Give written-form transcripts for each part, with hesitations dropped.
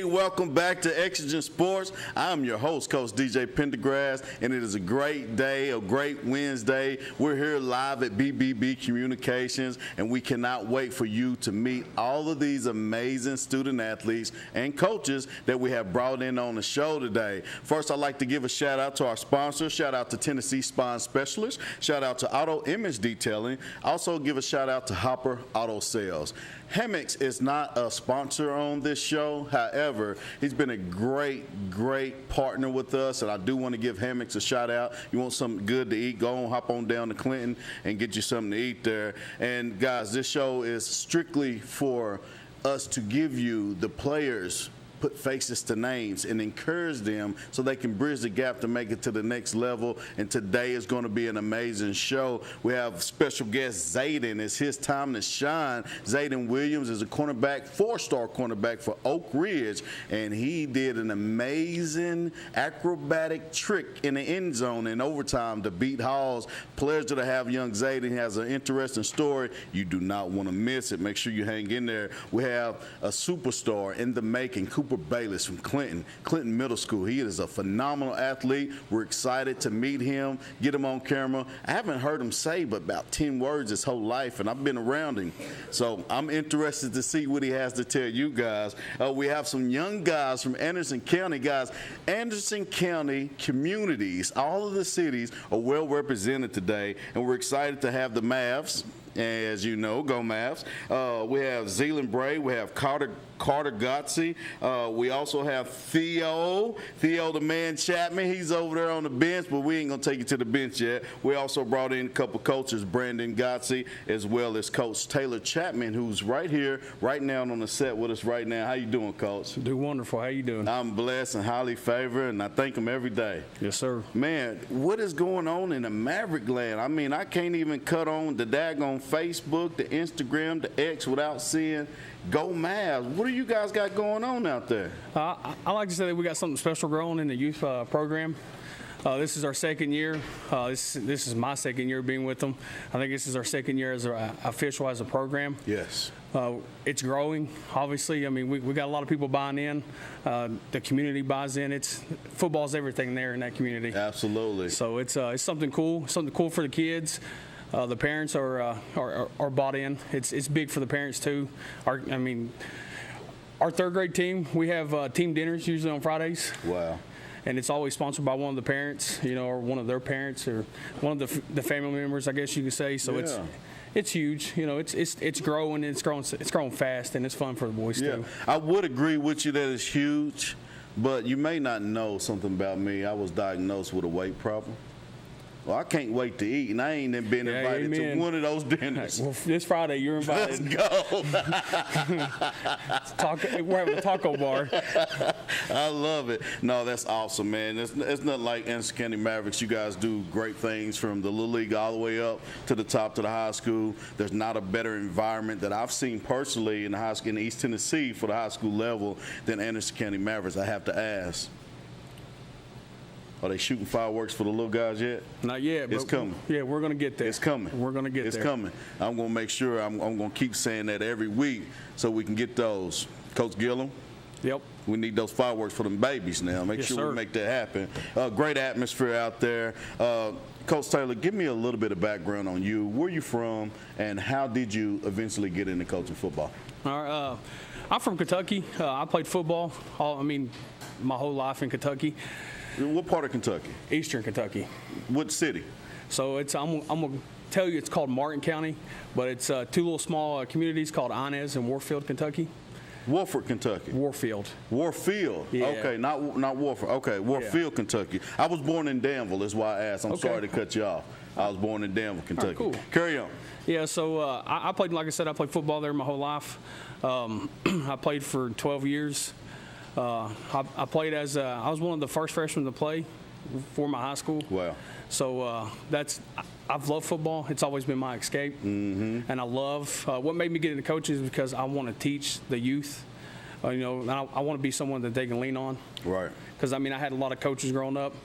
Hey, welcome back to Exigent Sports. I'm your host, Coach DJ Pendergrass, and it is a great day, a great Wednesday. We're here live at BBB Communications, and we cannot wait for you to meet all of these amazing student athletes and coaches that we have brought in on the show today. First, I'd like to give a shout out to our sponsors. Shout out to Tennessee Spine Specialists. Shout out to Auto Image Detailing. Also give a shout out to Hopper Auto Sales. Hemmix is not a sponsor on this show. However, he's been a great partner with us, and I do want to give Hemmix a shout out. You want something good to eat, go on, hop on down to Clinton and get you something to eat there. And guys, this show is strictly for us to give you the players, put faces to names, and encourage them so they can bridge the gap to make it to the next level. And today is going to be an amazing show. We have special guest Zayden. It's his time to shine. Zayden Williams is a cornerback, 4-star cornerback for Oak Ridge, and he did an amazing acrobatic trick in the end zone in overtime to beat Halls. Pleasure to have young Zayden. He has an interesting story. You do not want to miss it. Make sure you hang in there. We have a superstar in the making, Cooper Bayless from Clinton Middle School. He is a phenomenal athlete. We're excited to meet him, get him on camera. I haven't heard him say but about 10 words his whole life, and I've been around him. So I'm interested to see what he has to tell you guys. We have some young guys from Anderson County. Guys, Anderson County communities, all of the cities are well represented today, and we're excited to have the Mavs. As you know, go Mavs. We have Zealand Bray. We have Carter Gotze. We also have Theo the man Chapman. He's over there on the bench, but we ain't going to take you to the bench yet. We also brought in a couple coaches, Brandon Gotze, as well as Coach Taylor Chapman, who's right here, right now on the set with us right now. How you doing, Coach? Doing wonderful. How you doing? I'm blessed and highly favored, and I thank him every day. Yes, sir. Man, what is going on in the Maverick land? I mean, I can't even cut on the daggone Facebook, the Instagram, the X without seeing Go Mavs. What do you guys got going on out there? I like to say that we got something special growing in the youth program. This is our second year. This is my second year being with them. I think this is our second year as official as a program. Yes. It's growing, obviously. I mean, we got a lot of people buying in. The community buys in. Football's everything there in that community. Absolutely. So it's something cool for the kids. The parents are bought in. It's big for the parents too. Our third grade team, we have team dinners usually on Fridays. Wow. And it's always sponsored by one of the parents, or one of their parents, or one of the family members, I guess you could say. So yeah. It's huge. It's growing. It's growing fast, and it's fun for the boys too. I would agree with you that it's huge, but you may not know something about me. I was diagnosed with a weight problem. Well, I can't wait to eat, and I ain't even been invited to one of those dinners. Well, this Friday, you're invited. Let's go. We're having a taco bar. I love it. No, that's awesome, man. It's nothing like Anderson County Mavericks. You guys do great things from the Little League all the way up to the top to the high school. There's not a better environment that I've seen personally in the high school in East Tennessee for the high school level than Anderson County Mavericks. I have to ask. Are they shooting fireworks for the little guys yet? Not yet. It's coming. Yeah, we're going to get there. It's coming. We're going to get there. It's coming. I'm going to make sure I'm going to keep saying that every week so we can get those. Coach Gillum? Yep. We need those fireworks for them babies now. Make sure we make that happen. Great atmosphere out there. Coach Taylor, give me a little bit of background on you. Where you from, and how did you eventually get into coaching football? All right. I'm from Kentucky. I played football my whole life in Kentucky. What part of Kentucky? Eastern Kentucky. What city? So I'm going to tell you it's called Martin County, but it's two little small communities called Inez and Warfield, Kentucky. Warford, Kentucky. Warfield. Warfield. Yeah. Okay, not Warford. Okay, Warfield, Kentucky. I was born in Danville. That's why I asked. I'm sorry to cut you off. I was born in Danville, Kentucky. Cool. Carry on. Yeah, so I played, like I said, I played football there my whole life. I played for 12 years. I played I was one of the first freshmen to play for my high school. Wow. So I've loved football. It's always been my escape. Mm-hmm. And I love, what made me get into coaching is because I want to teach the youth. And I want to be someone that they can lean on. Right. Because, I had a lot of coaches growing up,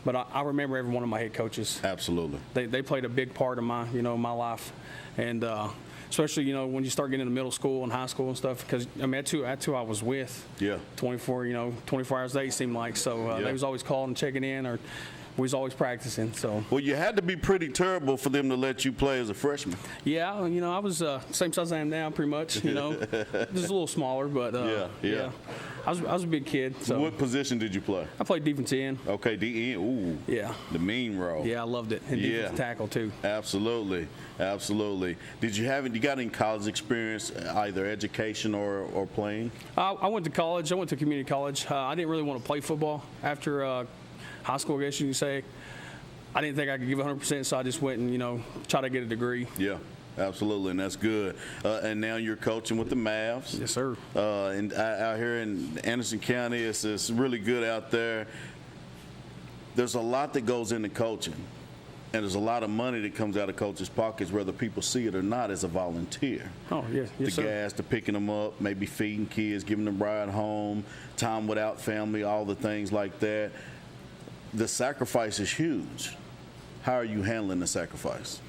but I remember every one of my head coaches. Absolutely. They played a big part of my life. And especially when you start getting into middle school and high school and stuff. Because I mean, that's who I was with. Yeah. 24 hours a day seemed like. So they was always calling and checking in, or we was always practicing. So. Well, you had to be pretty terrible for them to let you play as a freshman. Yeah, I was same size I am now, pretty much. Just a little smaller, but yeah. I was a big kid. So. What position did you play? I played defense end. Okay, DN. Ooh. Yeah. The mean role. Yeah, I loved it. And defensive tackle too. Absolutely. Did you got any college experience, either education or playing? I went to college. I went to community college. I didn't really want to play football after high school, I guess you can say. I didn't think I could give 100%, so I just went and tried to get a degree. Yeah. Absolutely, and that's good. And now you're coaching with the Mavs. Yes, sir. And out here in Anderson County, it's really good out there. There's a lot that goes into coaching, and there's a lot of money that comes out of coaches' pockets, whether people see it or not, as a volunteer. Oh, yes, the sir. gas, the picking them up, maybe feeding kids, giving them a ride home, time without family, all the things like that. The sacrifice is huge. How are you handling the sacrifice?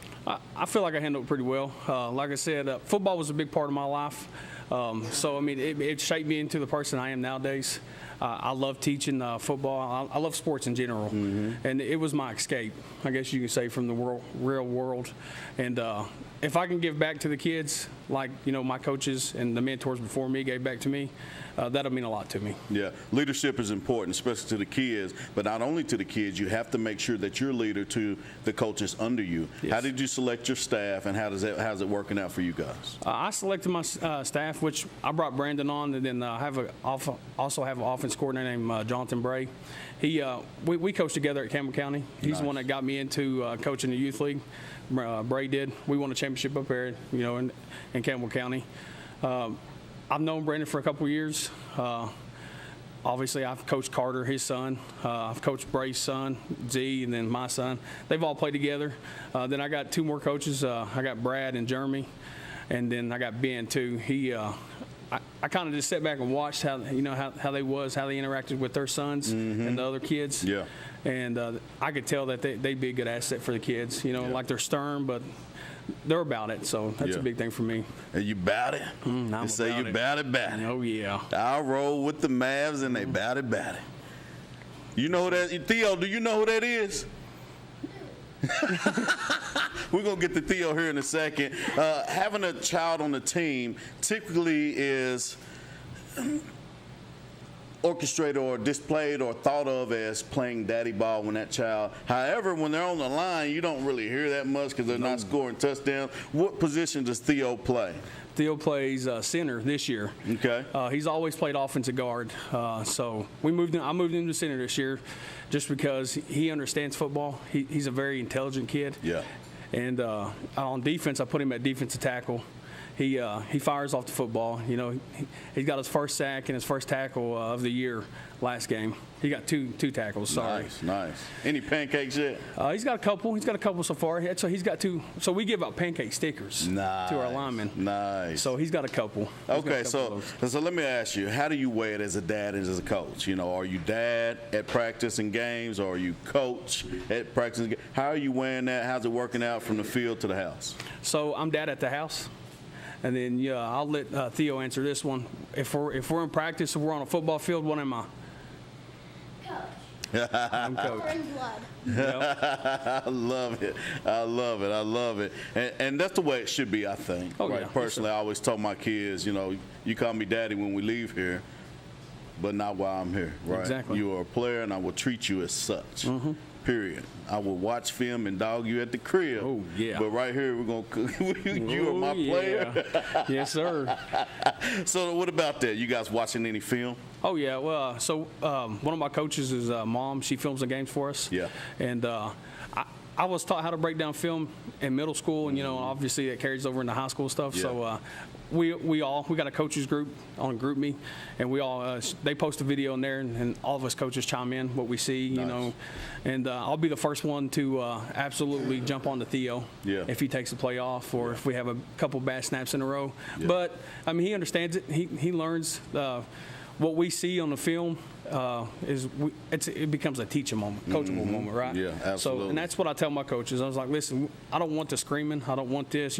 I feel like I handled it pretty well. Like I said, football was a big part of my life. So, I mean, it shaped me into the person I am nowadays. I love teaching football. I love sports in general. Mm-hmm. And it was my escape, I guess you could say, from the real world. And if I can give back to the kids, like, my coaches and the mentors before me gave back to me, that'll mean a lot to me. Yeah, leadership is important, especially to the kids, but not only to the kids. You have to make sure that you're a leader to the coaches under you. Yes. How did you select your staff, and how's it working out for you guys? I selected my staff, which I brought Brandon on, and then I also have an offense coordinator named Jonathan Bray. We coached together at Campbell County. He's the one that got me into coaching the youth league. Bray did. We won a championship up there, in Campbell County. I've known Brandon for a couple of years. Obviously, I've coached Carter, his son. I've coached Bray's son, Z, and then my son. They've all played together. Then I got two more coaches. I got Brad and Jeremy, and then I got Ben too. I kind of just sat back and watched how they interacted with their sons and the other kids. Yeah. And I could tell that they'd be a good asset for the kids. Like they're stern, but they're about it. So that's a big thing for me. Are you about it? They say you about it. Oh, yeah. I'll roll with the Mavs, and they about it. You know who that is? Theo, do you know who that is? We're going to get to Theo here in a second. Having a child on the team typically is orchestrated or displayed or thought of as playing daddy ball when that child. However, when they're on the line, you don't really hear that much because they're not scoring touchdowns. What position does Theo play? Theo plays center this year. Okay. He's always played offensive guard. So I moved him to center this year just because he understands football. He's a very intelligent kid. Yeah. And on defense, I put him at defensive tackle. He fires off the football. He got his first sack and his first tackle of the year last game. He got two tackles. Sorry. Nice. Any pancakes yet? He's got a couple. He's got a couple so far. So he's got two. So we give out pancake stickers to our linemen. Nice. So he's got a couple. Okay. So let me ask you, how do you weigh it as a dad and as a coach? Are you dad at practice and games, or are you coach at practice and games? How are you weighing that? How's it working out from the field to the house? So I'm dad at the house. And then, I'll let Theo answer this one. If we're in practice, if we're on a football field, what am I? Coach. I'm coach. Power and blood. I love it. And that's the way it should be, I think. Oh, right? Yeah. Personally, I always tell my kids, you call me daddy when we leave here, but not while I'm here. Right? Exactly. You are a player, and I will treat you as such. Mm-hmm. Period. I will watch film and dog you at the crib. Oh, yeah. But right here, we're going to cook. You are my player. Yes, sir. So what about that? You guys watching any film? Oh, yeah. Well, one of my coaches is Mom. She films the games for us. Yeah. And I was taught how to break down film in middle school, and, obviously that carries over into high school stuff. Yeah. So we got a coaches group on GroupMe, and we all they post a video in there, and all of us coaches chime in what we see, Nice. And I'll be the first one to absolutely jump on to Theo if he takes a play off, or if we have a couple bad snaps in a row. Yeah. But I mean, he understands it. He learns what we see on the film. It becomes a teaching moment, coachable moment, right? Yeah, absolutely. So, and that's what I tell my coaches. I was like, listen, I don't want the screaming. I don't want this.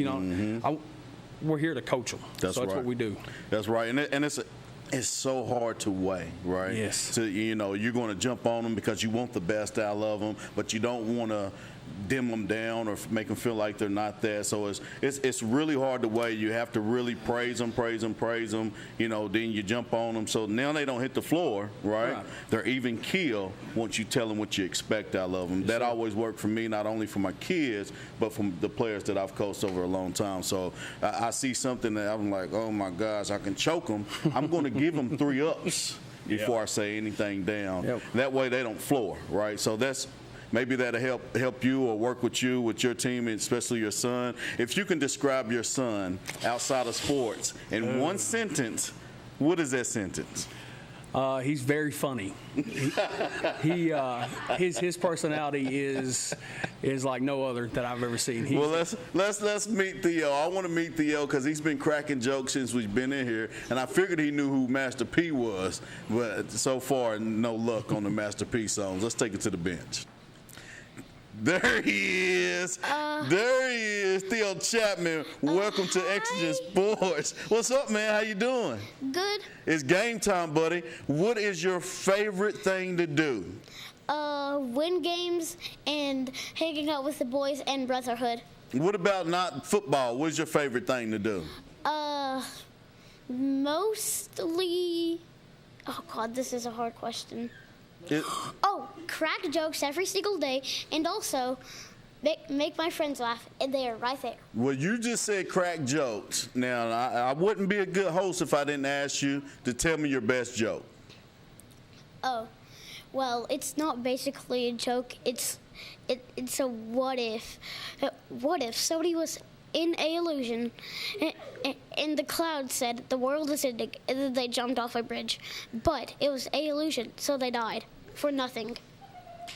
we're here to coach them. That's so that's right. what we do. That's right, and it's so hard to weigh, right? Yes. So, you're going to jump on them because you want the best out of them, but you don't want to dim them down or make them feel like they're not there. So it's really hard to weigh. You have to really praise them. Then you jump on them. So now they don't hit the floor, right? They're even keel once you tell them what you expect out of them. That always worked for me, not only for my kids, but from the players that I've coached over a long time. So I see something that I'm like, oh my gosh, I can choke them. I'm going to give them 3 ups before I say anything down. Yep. That way they don't floor, right? So maybe that'll help you or work with you, with your team, and especially your son. If you can describe your son outside of sports in one sentence, what is that sentence? He's very funny. His personality is like no other that I've ever seen. Well, let's meet Theo. I want to meet Theo because he's been cracking jokes since we've been in here, and I figured he knew who Master P was, but so far no luck on the Master P songs. Let's take it to the bench. There he is. Theo Chapman. Welcome to Exigent Sports. What's up, man? How you doing? Good. It's game time, buddy. What is your favorite thing to do? Win games and hanging out with the boys and brotherhood. What about not football? What's your favorite thing to do? Mostly. Oh God, this is a hard question. Crack jokes every single day, and also make my friends laugh, and they are right there. Well, you just said crack jokes. Now, I wouldn't be a good host if I didn't ask you to tell me your best joke. Oh, well, it's not basically a joke. It's a what if. What if somebody was in a illusion, and the cloud said the world is ending, and then they jumped off a bridge, but it was a illusion, so they died for nothing.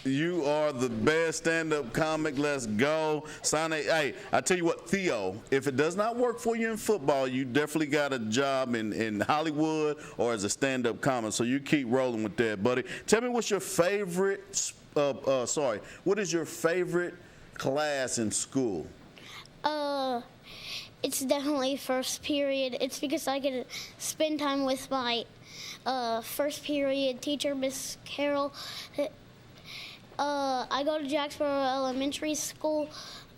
You are the best stand-up comic. Let's go. Hey, I tell you what, Theo, if it does not work for you in football, you definitely got a job in Hollywood or as a stand-up comic, so you keep rolling with that, buddy. Tell me what's your favorite, what is your favorite class in school? It's definitely first period. It's because I get to spend time with my first period teacher, Miss Carol. I go to Jacksboro Elementary School.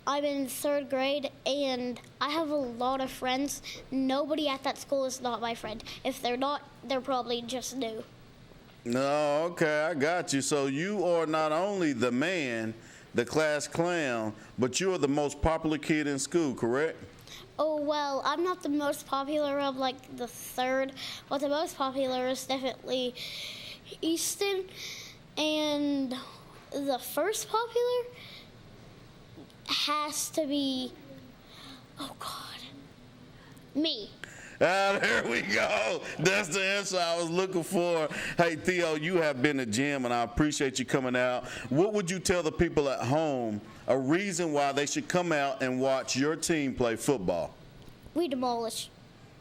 I'm in 3rd grade, and I have a lot of friends. Nobody at that school is not my friend. If they're not, they're probably just new. No, okay, I got you. So you are not only the man, the class clown, but you're the most popular kid in school, correct? Oh, well, I'm not the most popular of, like, the 3rd, but the most popular is definitely Easton, and the first popular has to be, oh, God, me. There we go. That's the answer I was looking for. Hey, Theo, you have been to gym, and I appreciate you coming out. What would you tell the people at home a reason why they should come out and watch your team play football? We demolish.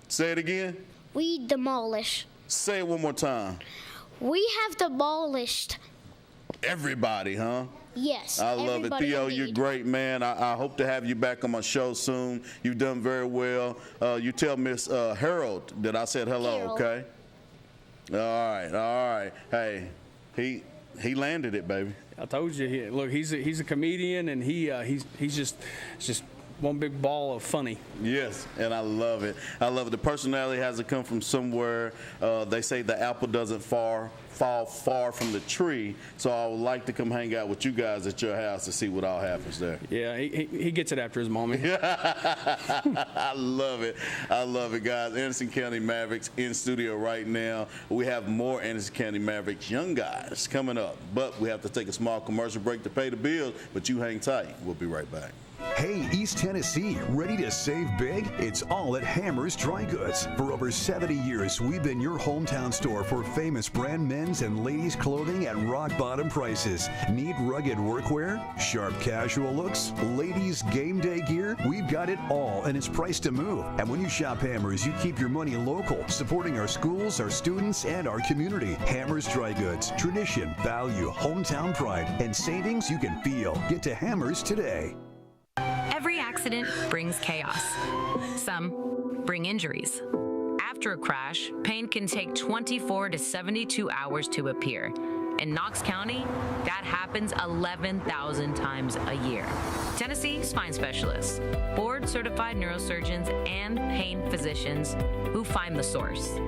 Say it again. We demolish. Say it one more time. We have demolished. Everybody, huh? Yes. I love it. Theo, indeed. You're great, man. I hope to have you back on my show soon. You've done very well. You tell Miss Harold that I said hello, Carol. okay? All right. Hey, he landed it, baby. I told you. Look, he's a comedian, and he's just one big ball of funny. Yes, and I love it. The personality has to come from somewhere. They say the apple doesn't fall far from the tree, so I would like to come hang out with you guys at your house to see what all happens there. Yeah, he gets it after his mommy. I love it, guys. Anderson County Mavericks in studio right now. We have more Anderson County Mavericks young guys coming up, but we have to take a small commercial break to pay the bills, but you hang tight. We'll be right back. Hey, East Tennessee, ready to save big? It's all at Hammer's Dry Goods. For over 70 years, we've been your hometown store for famous brand men's and ladies' clothing at rock-bottom prices. Need rugged workwear? Sharp casual looks? Ladies' game day gear? We've got it all, and it's priced to move. And when you shop Hammer's, you keep your money local, supporting our schools, our students, and our community. Hammer's Dry Goods. Tradition, value, hometown pride, and savings you can feel. Get to Hammer's today. Every accident brings chaos. Some bring injuries. After a crash, pain can take 24 to 72 hours to appear. In Knox County, that happens 11,000 times a year. Tennessee Spine Specialists, board-certified neurosurgeons and pain physicians who find the source.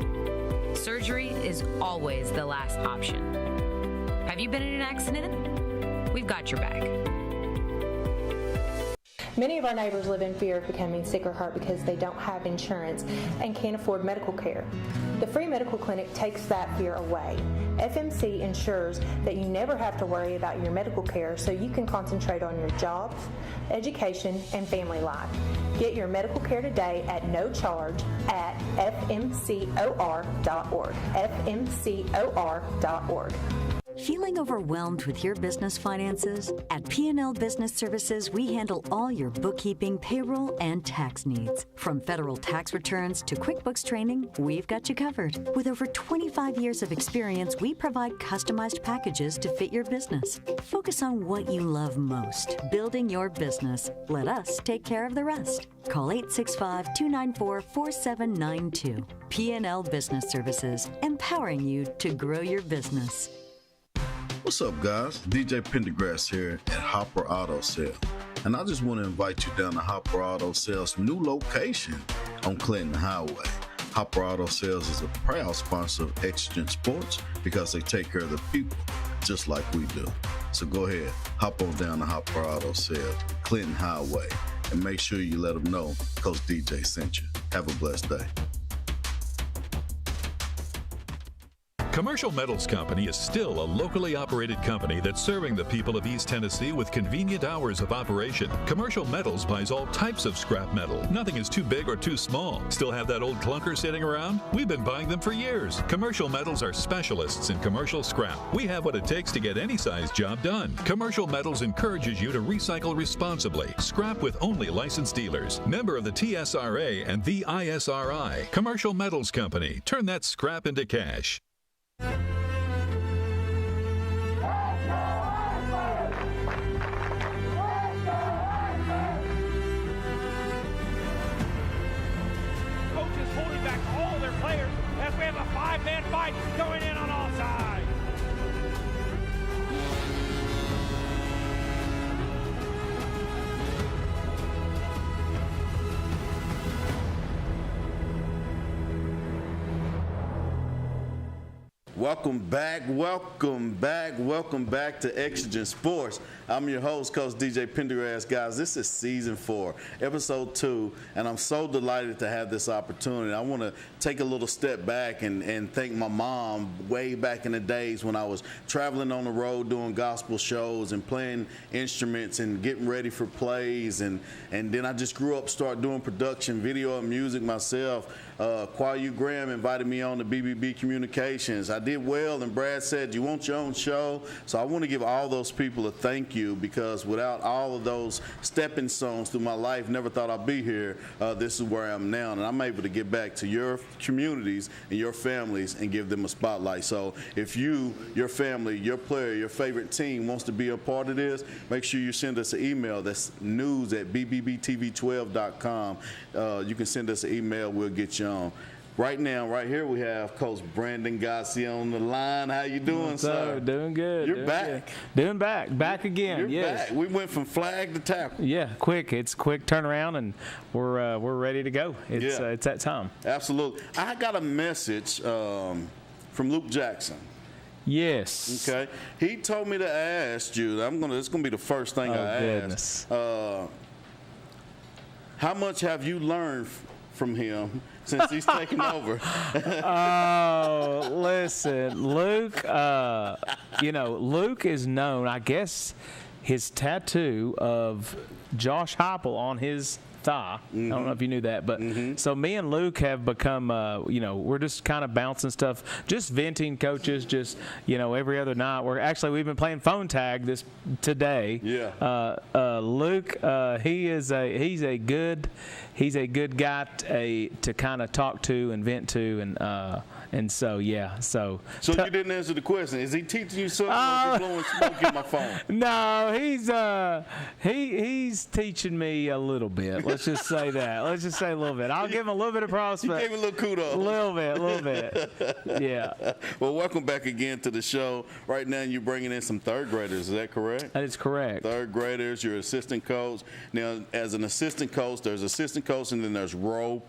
Surgery is always the last option. Have you been in an accident? We've got your back. Many of our neighbors live in fear of becoming sick or hurt because they don't have insurance and can't afford medical care. The free medical clinic takes that fear away. FMC ensures that you never have to worry about your medical care so you can concentrate on your jobs, education, and family life. Get your medical care today at no charge at fmcor.org. fmcor.org. Feeling overwhelmed with your business finances? At P&L Business Services, we handle all your bookkeeping, payroll, and tax needs. From federal tax returns to QuickBooks training, we've got you covered. With over 25 years of experience, we provide customized packages to fit your business. Focus on what you love most, building your business. Let us take care of the rest. Call 865-294-4792. P&L Business Services, empowering you to grow your business. What's up, guys? DJ Pendergrass here at Hopper Auto Sale. And I just want to invite you down to Hopper Auto Sales' new location on Clinton Highway. Hopper Auto Sales is a proud sponsor of Exigent Sports because they take care of the people just like we do. So go ahead, hop on down to Hopper Auto Sales, Clinton Highway, and make sure you let them know Coach DJ sent you. Have a blessed day. Commercial Metals Company is still a locally operated company that's serving the people of East Tennessee with convenient hours of operation. Commercial Metals buys all types of scrap metal. Nothing is too big or too small. Still have that old clunker sitting around? We've been buying them for years. Commercial Metals are specialists in commercial scrap. We have what it takes to get any size job done. Commercial Metals encourages you to recycle responsibly. Scrap with only licensed dealers. Member of the TSRA and the ISRI. Commercial Metals Company. Turn that scrap into cash. Coach is holding back all their players as we have a five-man fight going in on all sides. Welcome back to Exigent Sports. I'm your host, Coach DJ Pendergrass. Guys, this is Season 4, Episode 2, and I'm so delighted to have this opportunity. I want to take a little step back and thank my mom way back in the days when I was traveling on the road doing gospel shows and playing instruments and getting ready for plays. And then I just grew up, started doing production, video, and music myself. Quayu Graham invited me on to BBB Communications. I did well, and Brad said, you want your own show? So I want to give all those people a thank you, because without all of those stepping stones through my life, never thought I'd be here. This is where I am now, and I'm able to get back to your communities and your families and give them a spotlight. So if you, your family, your player, your favorite team wants to be a part of this, make sure you send us an email. That's news@bbbtv12.com. You can send us an email. We'll get you on. Right now, right here, we have Coach Brandon Gossi on the line. How you doing, sir? Doing good. You're back. Doing back again. You're yes. back. We went from flag to tackle. Yeah, quick. It's quick turnaround, and we're ready to go. It's that time. Absolutely. I got a message from Luke Jackson. Yes. Okay. He told me to ask you. It's gonna be the first thing I goodness. ask. How much have you learned from him since he's taken over? Oh, listen, Luke. Luke is known. I guess his tattoo of Josh Heupel on his thigh. I don't know if you knew that, but so me and Luke have become, we're just kind of bouncing stuff, just venting coaches, just every other night. We've been playing phone tag today. Yeah. Luke, he's a good guy to kind of talk to and vent to, And so, yeah. So you didn't answer the question. Is he teaching you something or is he blowing smoke in my phone? No, he's teaching me a little bit. Let's just say that. Let's just say a little bit. I'll give him a little bit of props. You gave him a little kudos. A little bit. Yeah. Well, welcome back again to the show. Right now you're bringing in some third graders. Is that correct? That is correct. Third graders, you're assistant coach. Now, as an assistant coach, there's assistant coach and then there's role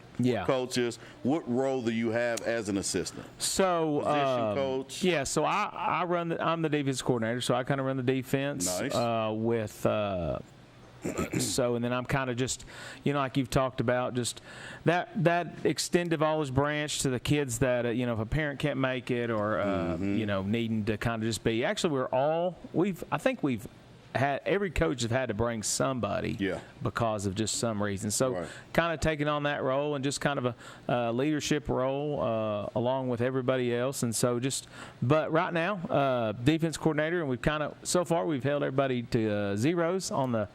coaches. What role do you have as an assistant? So, position coach? Yeah, so I'm the defense coordinator, so I kind of run the defense. Nice. And then I'm kind of just, like you've talked about, just that extended olive branch to the kids that, if a parent can't make it or, needing to kind of just be. Actually, I think we've had every coach have had to bring somebody because of just some reason. So kind of taking on that role and just kind of a leadership role along with everybody else. And so but right now, defense coordinator, and so far we've held everybody to zeros on the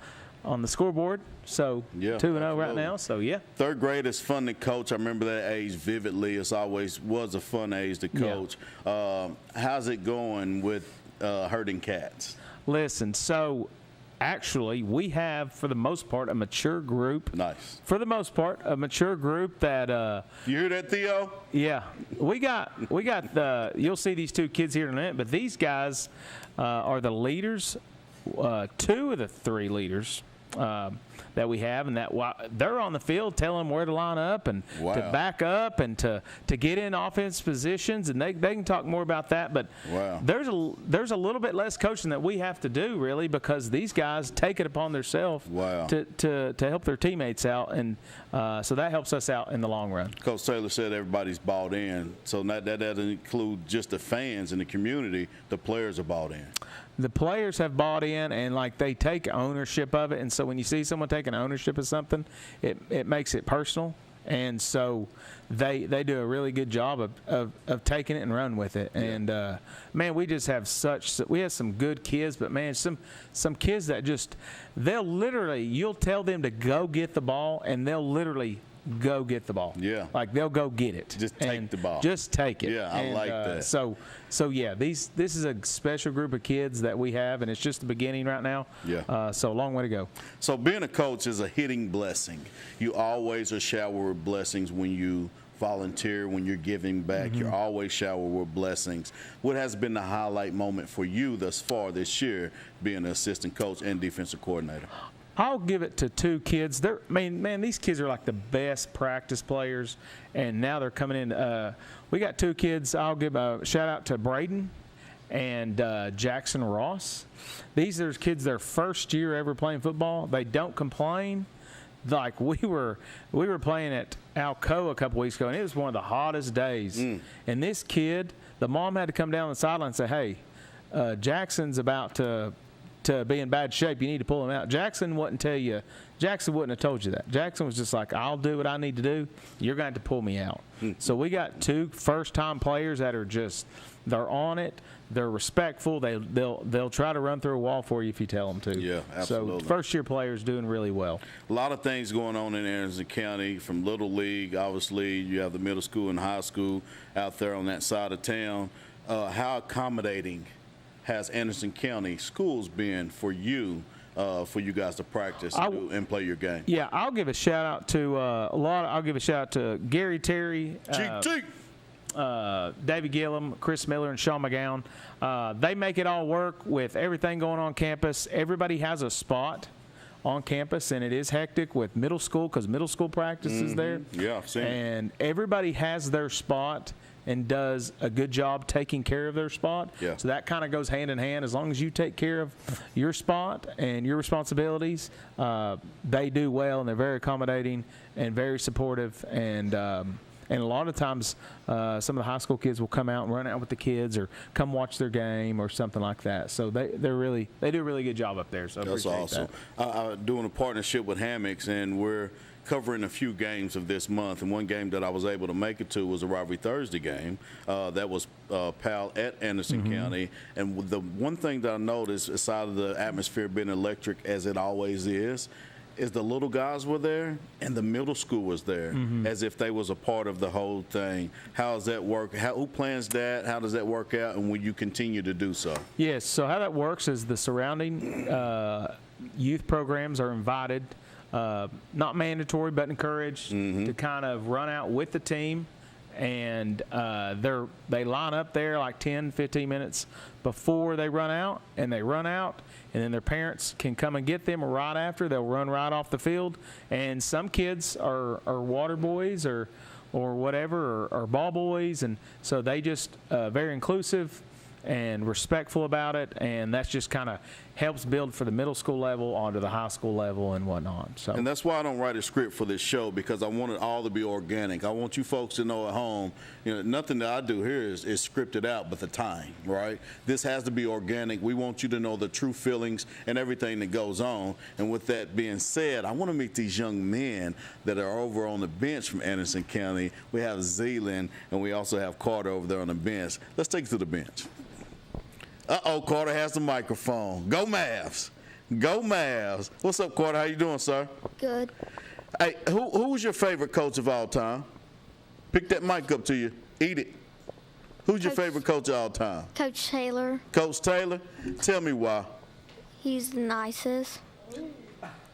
scoreboard. So 2-0 right now. So Third grade is fun to coach. I remember that age vividly. It's always was a fun age to coach. How's it going with herding cats? Listen, so actually we have, for the most part, a mature group. Nice. For the most part, a mature group that you hear that, Theo? Yeah. We got you'll see these two kids here in a minute, but these guys are the leaders, two of the three leaders that we have, and that they're on the field telling them where to line up and to back up and to get in offense positions, and they can talk more about that. But there's a little bit less coaching that we have to do, really, because these guys take it upon themselves to help their teammates out, and so that helps us out in the long run. Coach Taylor said everybody's bought in, so that doesn't include just the fans in the community. The players are bought in. The players have bought in, and they take ownership of it. And so when you see someone taking ownership of something, it makes it personal. And so they do a really good job of taking it and running with it. And man, we just have we have some good kids, but man, some kids that you'll tell them to go get the ball, and they'll literally go get the ball. Yeah. Like they'll go get it. Just take the ball. Just take it. Yeah, I like that. So this is a special group of kids that we have, and it's just the beginning right now. Yeah. So a long way to go. So being a coach is a hitting blessing. You always are showered with blessings when you volunteer, when you're giving back. Mm-hmm. You're always showered with blessings. What has been the highlight moment for you thus far this year, being an assistant coach and defensive coordinator? I'll give it to two kids. These kids are like the best practice players, and now they're coming in. We got two kids. I'll give a shout-out to Braden and Jackson Ross. These are kids, their first year ever playing football. They don't complain. Like we were playing at Alcoa a couple weeks ago, and it was one of the hottest days. And this kid, the mom had to come down the sideline and say, hey, Jackson's about to be in bad shape. You need to pull him out. Jackson wouldn't have told you that. Jackson was just like, I'll do what I need to do. You're going to have to pull me out. So we got two first-time players that are they're on it. They're respectful. They'll try to run through a wall for you if you tell them to. Yeah, absolutely. So first-year players doing really well. A lot of things going on in Anderson County, from Little League, obviously. You have the middle school and high school out there on that side of town. How accommodating has Anderson County schools been for you guys to practice and play your game? Yeah, I'll give a shout out to I'll give a shout out to Gary Terry, David Gillum, Chris Miller, and Sean McGowan. They make it all work with everything going on campus. Everybody has a spot on campus, and it is hectic with middle school because middle school practice is there. Yeah, I've seen it. And everybody has their spot and does a good job taking care of their spot. Yeah. So that kind of goes hand in hand. As long as you take care of your spot and your responsibilities, they do well, and they're very accommodating and very supportive. And a lot of times some of the high school kids will come out and run out with the kids or come watch their game or something like that. So they do a really good job up there. So that's awesome. Doing a partnership with Hammocks, and we're covering a few games of this month, and one game that I was able to make it to was a Rivalry Thursday game. That was PAL at Anderson County, and the one thing that I noticed, aside of the atmosphere being electric as it always is is the little guys were there and the middle school was there, as if they was a part of the whole thing. How does that work? Who plans that? How does that work out? And will you continue to do so? Yes. So how that works is the surrounding youth programs are invited, not mandatory, but encouraged to kind of run out with the team. And they line up there like 10, 15 minutes before they run out, and they run out, and then their parents can come and get them right after. They'll run right off the field. And some kids are water boys or whatever, or ball boys, and so they just very inclusive and respectful about it, and that's just kind of helps build for the middle school level onto the high school level and whatnot. So, and that's why I don't write a script for this show, because I want it all to be organic. I want you folks to know at home, nothing that I do here is scripted out, but the time, right? This has to be organic. We want you to know the true feelings and everything that goes on. And with that being said, I want to meet these young men that are over on the bench from Anderson County. We have Zeeland, and we also have Carter over there on the bench. Let's take it to the bench. Carter has the microphone. Go Mavs. Go Mavs. What's up, Carter? How you doing, sir? Good. Hey, who's your favorite coach of all time? Pick that mic up to you. Eat it. Who's your favorite coach of all time? Coach Taylor. Coach Taylor? Tell me why. He's the nicest.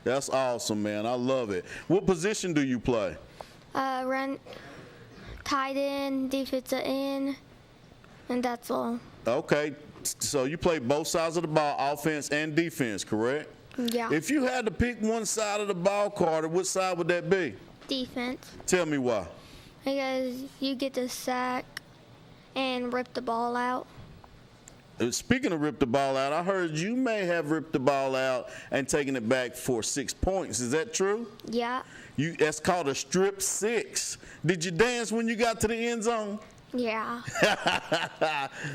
That's awesome, man. I love it. What position do you play? Run, tight end, defensive end, and that's all. Okay. So you play both sides of the ball, offense and defense, correct? Yeah. If you had to pick one side of the ball, Carter, which side would that be? Defense. Tell me why. Because you get to sack and rip the ball out. Speaking of rip the ball out, I heard you may have ripped the ball out and taken it back for 6 points. Is that true? Yeah. That's called a strip six. Did you dance when you got to the end zone? Yeah.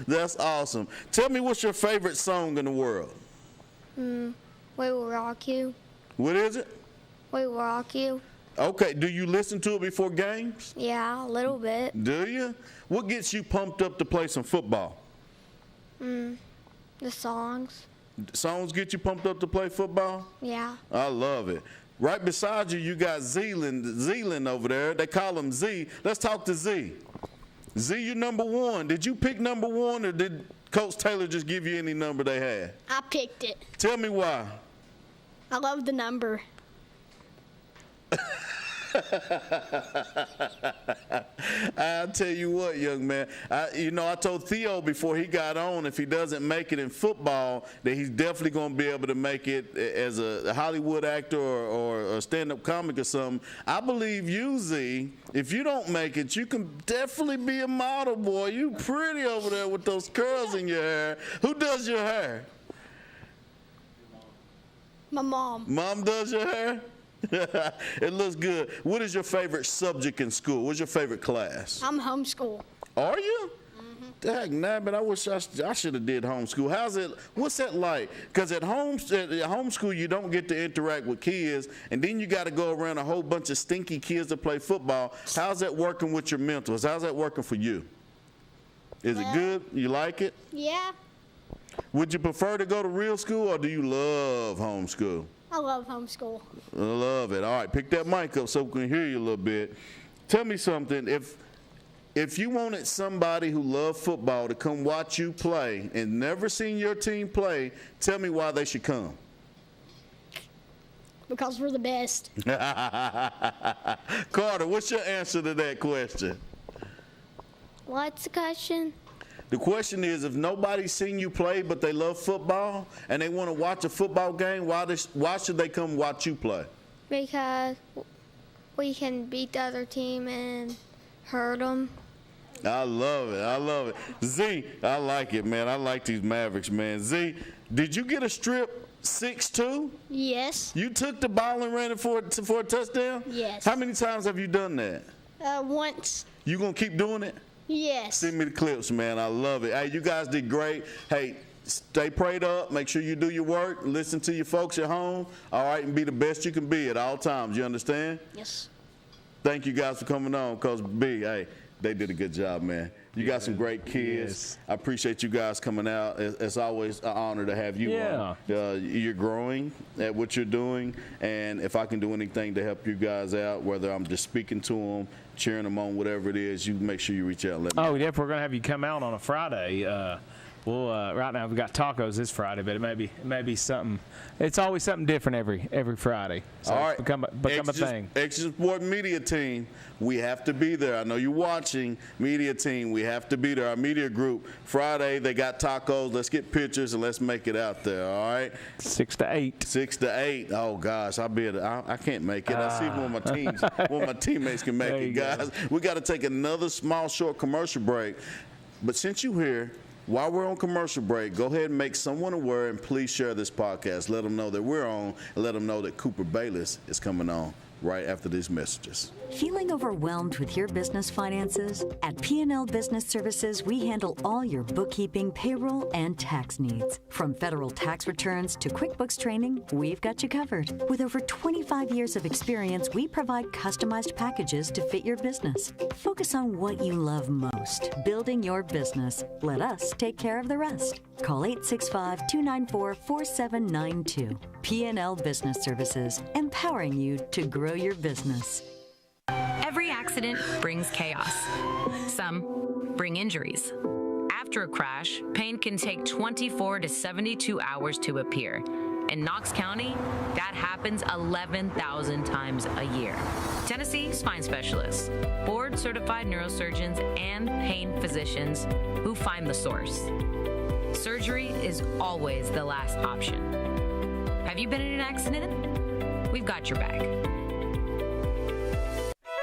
That's awesome. Tell me, what's your favorite song in the world? We Will Rock You. What is it? We Will Rock You. Okay. Do you listen to it before games? Yeah, a little bit. Do you? What gets you pumped up to play some football? The songs. Songs get you pumped up to play football? Yeah. I love it. Right beside you, you got Zeeland over there. They call him Z. Let's talk to Z. Z, you're number one. Did you pick number one, or did Coach Taylor just give you any number they had? I picked it. Tell me why. I love the number. I'll tell you what, young man. I told Theo before he got on, if he doesn't make it in football, that he's definitely going to be able to make it as a Hollywood actor or a stand-up comic or something. I believe you, Z. If you don't make it, you can definitely be a model, boy. You pretty over there with those curls in your hair. Who does your hair? My mom. Mom does your hair? It looks good. What is your favorite subject in school? What's your favorite class? I'm homeschool. Are you? Dang, nabbit, I wish I should have did homeschool. What's that like? Because at homeschool, you don't get to interact with kids, and then you got to go around a whole bunch of stinky kids that play football. How's that working with your mentors? How's that working for you? Is it good? You like it? Yeah. Would you prefer to go to real school, or do you love homeschool? I love homeschool. I love it. All right, pick that mic up so we can hear you a little bit. Tell me something. If you wanted somebody who loved football to come watch you play and never seen your team play, tell me why they should come. Because we're the best. Carter, what's your answer to that question? What's the question? The question is, if nobody's seen you play but they love football and they want to watch a football game, why should they come watch you play? Because we can beat the other team and hurt them. I love it. I love it. Z, I like it, man. I like these Mavericks, man. Z, did you get a strip 6-2? Yes. You took the ball and ran it for a touchdown? Yes. How many times have you done that? Once. You going to keep doing it? Yes. Send me the clips, man. I love it. Hey, you guys did great. Hey, stay prayed up. Make sure you do your work. Listen to your folks at home. All right, and be the best you can be at all times. You understand? Yes. Thank you guys for coming on, Coach B. Hey, They did a good job, man. You got some great kids. Yes. I appreciate you guys coming out. It's always an honor to have you on. You're growing at what you're doing, and if I can do anything to help you guys out, whether I'm just speaking to them, cheering them on, whatever it is, you make sure you reach out and let me know. Oh, yeah, we're going to have you come out on a Friday. Right now we've got tacos this Friday, but it may be something. It's always something different every Friday. So all right, become a thing. Exigent Sports media team, we have to be there. I know you're watching. Media team, we have to be there. Our media group, Friday they got tacos. Let's get pictures and let's make it out there. All right. 6 to 8. 6 to 8. Oh gosh, I can't make it. I see one of my teammates can make it, guys. We got to take another small short commercial break. But since you're here, while we're on commercial break, go ahead and make someone aware and please share this podcast. Let them know that we're on and let them know that Cooper Bayless is coming on right after these messages. Feeling overwhelmed with your business finances? At P&L Business Services, we handle all your bookkeeping, payroll, and tax needs. From federal tax returns to QuickBooks training, we've got you covered. With over 25 years of experience, we provide customized packages to fit your business. Focus on what you love most, building your business. Let us take care of the rest. Call 865-294-4792. P&L Business Services, empowering you to grow your business. Every accident brings chaos. Some bring injuries. After a crash, pain can take 24 to 72 hours to appear. In Knox County, that happens 11,000 times a year. Tennessee spine specialists, board-certified neurosurgeons, and pain physicians who find the source. Surgery is always the last option. Have you been in an accident? We've got your back.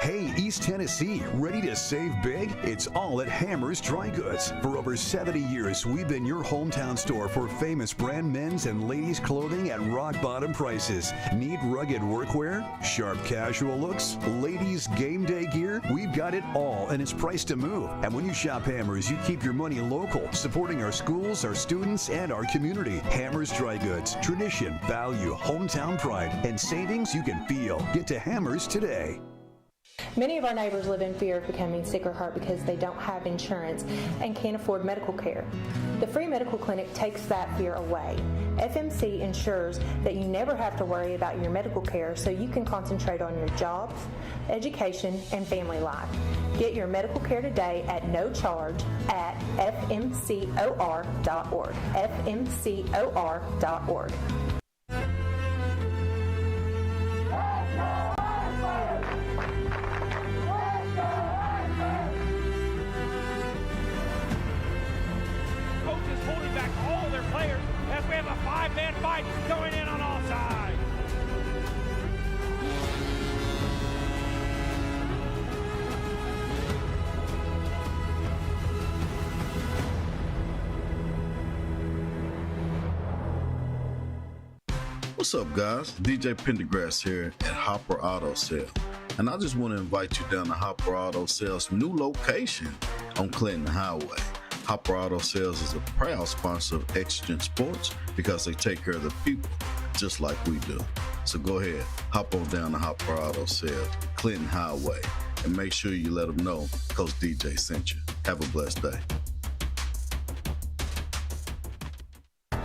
Hey, East Tennessee, ready to save big? It's all at Hammer's Dry Goods. For over 70 years, we've been your hometown store for famous brand men's and ladies' clothing at rock-bottom prices. Need rugged workwear? Sharp casual looks? Ladies' game day gear? We've got it all, and it's priced to move. And when you shop Hammer's, you keep your money local, supporting our schools, our students, and our community. Hammer's Dry Goods. Tradition, value, hometown pride, and savings you can feel. Get to Hammer's today. Many of our neighbors live in fear of becoming sick or hurt because they don't have insurance and can't afford medical care. The free medical clinic takes that fear away. FMC ensures that you never have to worry about your medical care so you can concentrate on your jobs, education, and family life. Get your medical care today at no charge at fmcor.org. fmcor.org. Holding back all their players as we have a five-man fight going in on all sides. What's up, guys? DJ Pendergrass here at Hopper Auto Sale. And I just want to invite you down to Hopper Auto Sale's new location on Clinton Highway. Hopper Auto Sales is a proud sponsor of Exigent Sports because they take care of the people just like we do. So go ahead, hop on down to Hopper Auto Sales, Clinton Highway, and make sure you let them know Coach DJ sent you. Have a blessed day.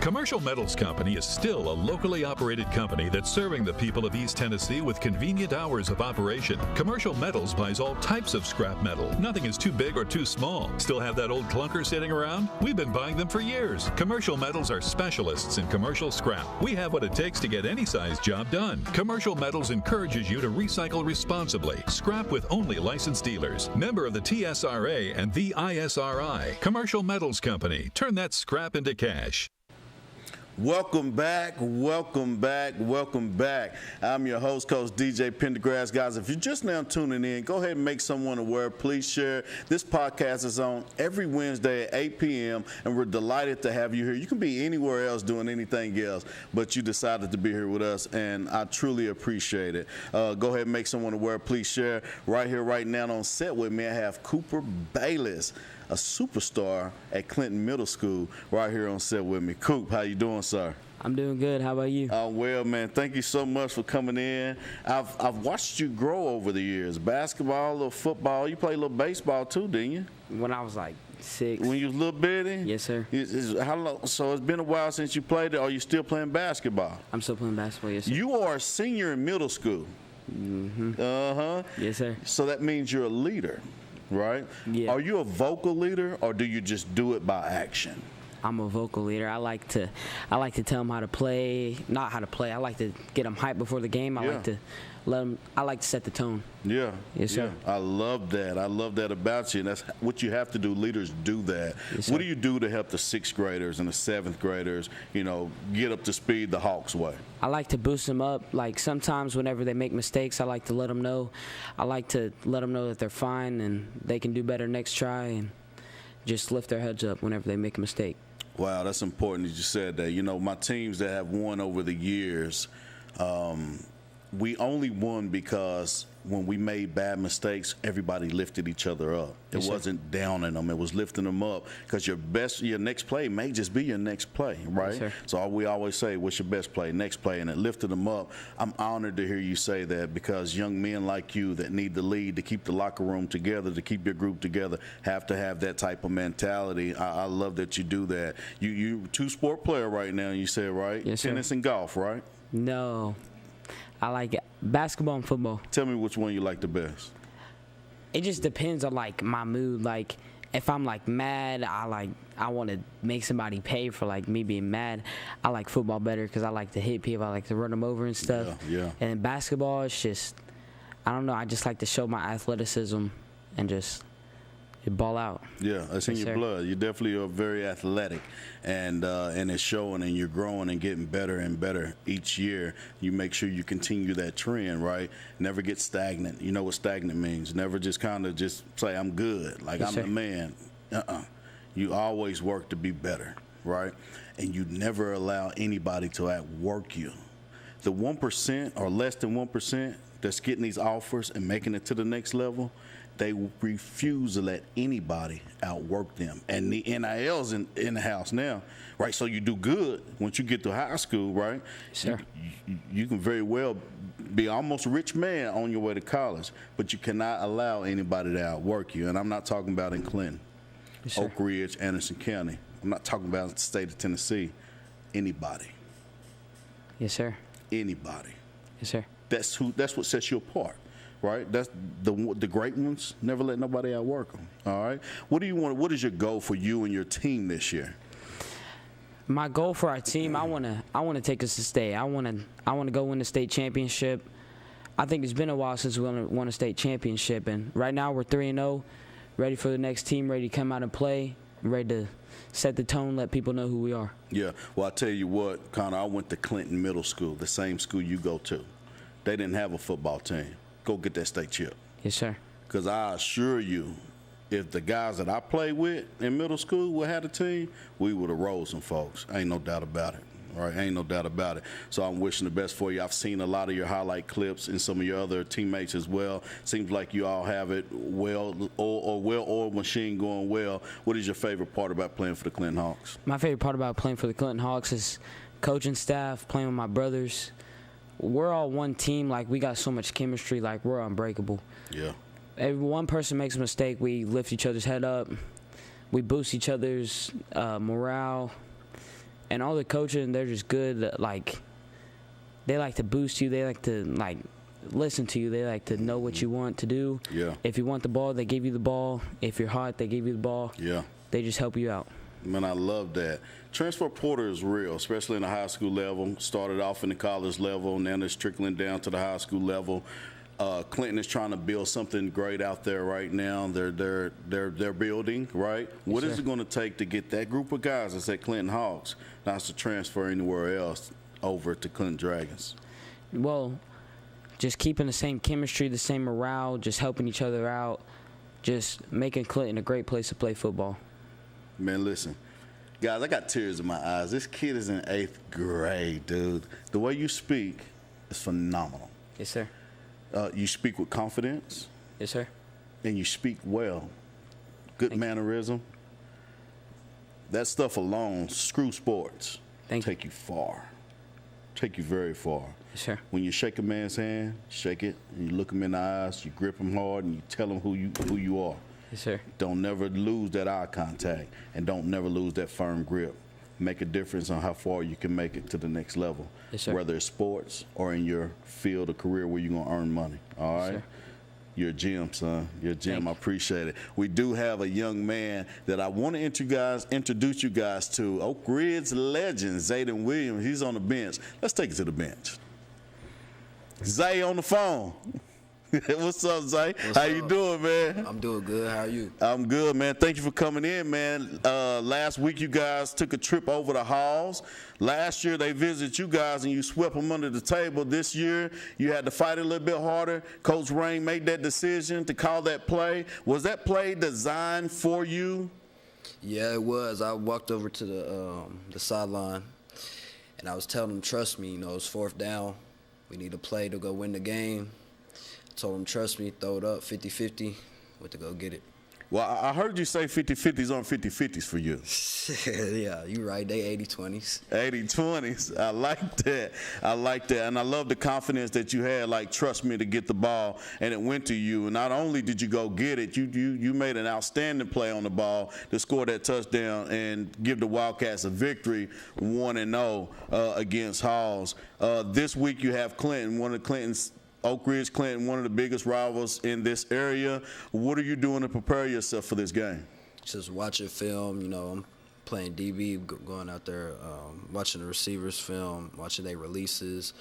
Commercial Metals Company is still a locally operated company that's serving the people of East Tennessee with convenient hours of operation. Commercial Metals buys all types of scrap metal. Nothing is too big or too small. Still have that old clunker sitting around? We've been buying them for years. Commercial Metals are specialists in commercial scrap. We have what it takes to get any size job done. Commercial Metals encourages you to recycle responsibly. Scrap with only licensed dealers. Member of the TSRA and the ISRI. Commercial Metals Company. Turn that scrap into cash. Welcome back, welcome back, welcome back. I'm your host, Coach DJ Pendergrass. Guys, if you're just now tuning in, go ahead and make someone aware. Please share. This podcast is on every Wednesday at 8 p.m., and we're delighted to have you here. You can be anywhere else doing anything else, but you decided to be here with us, and I truly appreciate it. Go ahead and make someone aware. Please share. Right here, right now on set with me, I have Cooper Bayless, a superstar at Clinton Middle School, right here on set with me. Coop, how you doing, sir? I'm doing good. How about you? Well, man, thank you so much for coming in. I've watched you grow over the years. Basketball, a little football. You played a little baseball too, didn't you? When I was like 6. When you was a little bitty? Yes, sir. How long? So it's been a while since you played it. Are you still playing basketball? I'm still playing basketball, yes, sir. You are a senior in middle school. Mm-hmm. Uh-huh. Yes, sir. So that means you're a leader, right? Yeah. Are you a vocal leader, or do you just do it by action? I'm a vocal leader. I like to tell them how to play, not how to play. I like to get them hyped before the game. I like to set the tone. Yeah. Yes, sir. Yeah. I love that. I love that about you, and that's what you have to do. Leaders do that. Yes, sir. What do you do to help the 6th graders and the 7th graders, get up to speed the Hawks way? I like to boost them up. Like sometimes whenever they make mistakes, I like to let them know. I like to let them know that they're fine and they can do better next try, and just lift their heads up whenever they make a mistake. Wow, that's important that you said that. My teams that have won over the years, we only won because when we made bad mistakes, everybody lifted each other up. It wasn't downing them. It was lifting them up, because your next play may just be your next play, right? Yes, sir. So we always say, what's your best play? Next play, and it lifted them up. I'm honored to hear you say that, because young men like you that need the lead to keep the locker room together, to keep your group together, have to have that type of mentality. I love that you do that. You 2-sport player right now, you said, right? Yes, sir. Tennis and golf, right? No. I like basketball and football. Tell me which one you like the best. It just depends on my mood. Like if I'm mad, I want to make somebody pay for me being mad. I like football better because I like to hit people. I like to run them over and stuff. Yeah. And in basketball, it's just, I don't know. I just like to show my athleticism and just ball out. Yeah, that's in your blood. You definitely are very athletic, and it's showing, and you're growing and getting better and better each year. You make sure you continue that trend, right? Never get stagnant. You know what stagnant means. Never just kind of just say, I'm good, like yes, I'm sir. the man. You always work to be better, right? And you never allow anybody to outwork you. The 1% or less than 1% that's getting these offers and making it to the next level, they refuse to let anybody outwork them. And the NIL's in the house now, right? So you do good once you get to high school, right? Sure. You can very well be almost a rich man on your way to college, but you cannot allow anybody to outwork you. And I'm not talking about in Clinton, Yes, Oak Ridge, Anderson County. I'm not talking about the state of Tennessee. Anybody. Yes, sir. Anybody. Yes, sir. That's what sets you apart. Right, that's the great ones. Never let nobody outwork them. All right. What do you want? What is your goal for you and your team this year? My goal for our team, I wanna take us to state. I wanna go win the state championship. I think it's been a while since we won a state championship, and right now we're 3-0, ready for the next team, ready to come out and play, ready to set the tone, let people know who we are. Yeah. Well, I tell you what, Connor, I went to Clinton Middle School, the same school you go to. They didn't have a football team. Go get that state chip. Yes, sir. Because I assure you, if the guys that I played with in middle school would have had a team, we would have rolled some folks. Ain't no doubt about it. All right, ain't no doubt about it. So I'm wishing the best for you. I've seen a lot of your highlight clips and some of your other teammates as well. Seems like you all have it well-oiled machine going well. What is your favorite part about playing for the Clinton Hawks? My favorite part about playing for the Clinton Hawks is coaching staff, playing with my brothers. We're all one team. We got so much chemistry. We're unbreakable. Yeah. Every one person makes a mistake, we lift each other's head up. We boost each other's morale. And all the coaching, they're just good. They like to boost you. They like to listen to you. They like to know what you want to do. Yeah. If you want the ball, they give you the ball. If you're hot, they give you the ball. Yeah. They just help you out. Man, I love that. Transfer portal is real, especially in the high school level. Started off in the college level, now it's trickling down to the high school level. Clinton is trying to build something great out there right now. They're building, right? What is it going to take to get that group of guys that's at Clinton Hawks not to transfer anywhere else over to Clinton Dragons? Well, just keeping the same chemistry, the same morale, just helping each other out, just making Clinton a great place to play football. Man, listen. Guys, I got tears in my eyes. This kid is in 8th grade, dude. The way you speak is phenomenal. Yes, sir. You speak with confidence. Yes, sir. And you speak well. Good mannerism. That stuff alone, screw sports. take you far. Take you very far. Sure. When you shake a man's hand, shake it, and you look him in the eyes, you grip him hard, and you tell him who you are. Yes, sir. Don't never lose that eye contact, and don't never lose that firm grip. Make a difference on how far you can make it to the next level, yes, sir. Whether it's sports or in your field of career where you're going to earn money, all right? Yes, sir. You're a gem, son. You're a gem. I appreciate it. We do have a young man that I want to introduce you guys to. Oak Ridge legend, Zayden Williams. He's on the bench. Let's take it to the bench. Zay on the phone. What's up, Zay? How you doing, man? I'm doing good. How are you? I'm good, man. Thank you for coming in, man. Last week, you guys took a trip over the halls. Last year, they visited you guys, and you swept them under the table. This year, you had to fight a little bit harder. Coach Rain made that decision to call that play. Was that play designed for you? Yeah, it was. I walked over to the sideline, and I was telling them, trust me, it's 4th down. We need a play to go win the game. Told him, trust me, throw it up, 50-50, went to go get it. Well, I heard you say 50-50s on 50-50s for you. Yeah, you're right. They 80-20s. 80-20s. I like that. I like that. And I love the confidence that you had, like, trust me to get the ball, and it went to you. And not only did you go get it, you made an outstanding play on the ball to score that touchdown and give the Wildcats a victory 1-0 against Halls. This week you have Clinton, one of Clinton's Oak Ridge, Clinton, one of the biggest rivals in this area. What are you doing to prepare yourself for this game? Just watching film, I'm playing DB, going out there, watching the receivers film, watching their releases.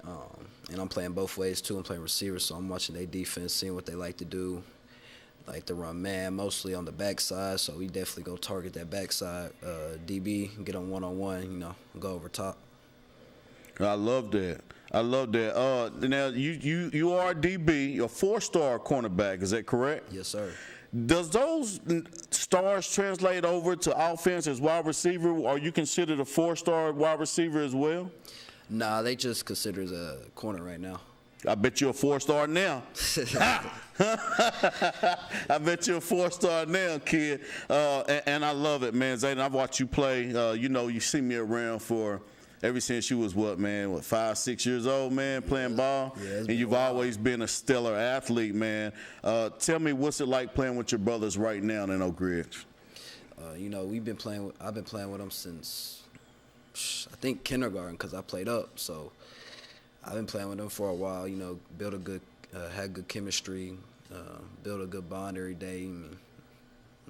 And I'm playing both ways, too. I'm playing receivers, so I'm watching their defense, seeing what they like to do. Like to run man, mostly on the backside, so we definitely go target that backside DB, get on one-on-one, go over top. I love that. I love that. Now, you are a DB, a 4-star cornerback. Is that correct? Yes, sir. Does those stars translate over to offense as wide receiver? Are you considered a 4-star wide receiver as well? Nah, they just consider it a corner right now. I bet you're a 4-star now. I bet you're a 4-star now, kid. And I love it, man. Zayden, I've watched you play. You see me around for ever since you was 5, 6 years old, man, playing ball? Yeah, and you've always been a stellar athlete, man. Tell me, what's it like playing with your brothers right now in Oak Ridge? I've been playing with them since, I think, kindergarten, because I played up. So I've been playing with them for a while, had good chemistry, built a good bond every day. And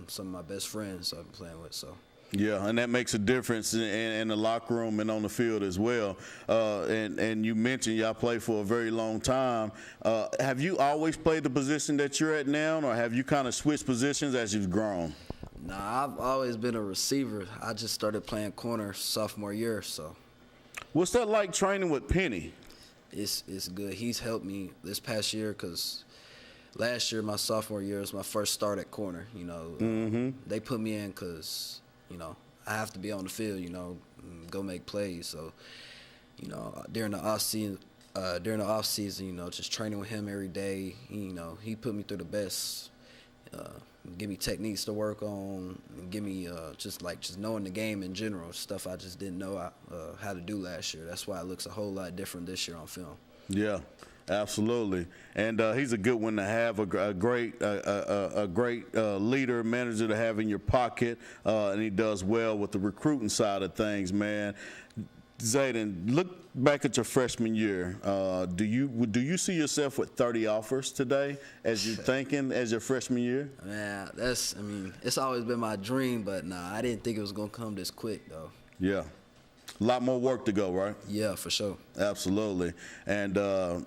some of my best friends I've been playing with, so. Yeah, and that makes a difference in the locker room and on the field as well. And you mentioned y'all played for a very long time. Have you always played the position that you're at now, or have you kind of switched positions as you've grown? Nah, I've always been a receiver. I just started playing corner sophomore year, so. What's that like training with Penny? It's good. He's helped me this past year because last year, my sophomore year, was my first start at corner. They put me in because I have to be on the field, go make plays. So, during the off season, just training with him every day, he put me through the best. Give me techniques to work on, and give me just knowing the game in general, stuff I just didn't know how to do last year. That's why it looks a whole lot different this year on film. Yeah. Absolutely, and he's a good one to have, a great leader, manager to have in your pocket, and he does well with the recruiting side of things, man. Zayden, look back at your freshman year. Do you see yourself with 30 offers today as you're thinking as your freshman year? Man, it's always been my dream, but nah, I didn't think it was gonna come this quick though. Yeah, a lot more work to go, right? Yeah, for sure. Absolutely, and.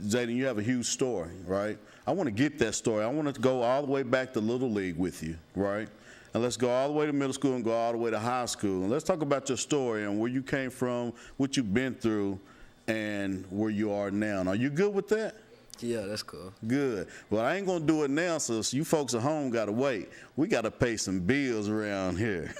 Zayden, you have a huge story, right? I want to get that story. I want to go all the way back to Little League with you, right? And let's go all the way to middle school and go all the way to high school. And let's talk about your story and where you came from, what you've been through, and where you are now. Are you good with that? Yeah, that's cool. Good. Well, I ain't going to do it now, so you folks at home got to wait. We got to pay some bills around here.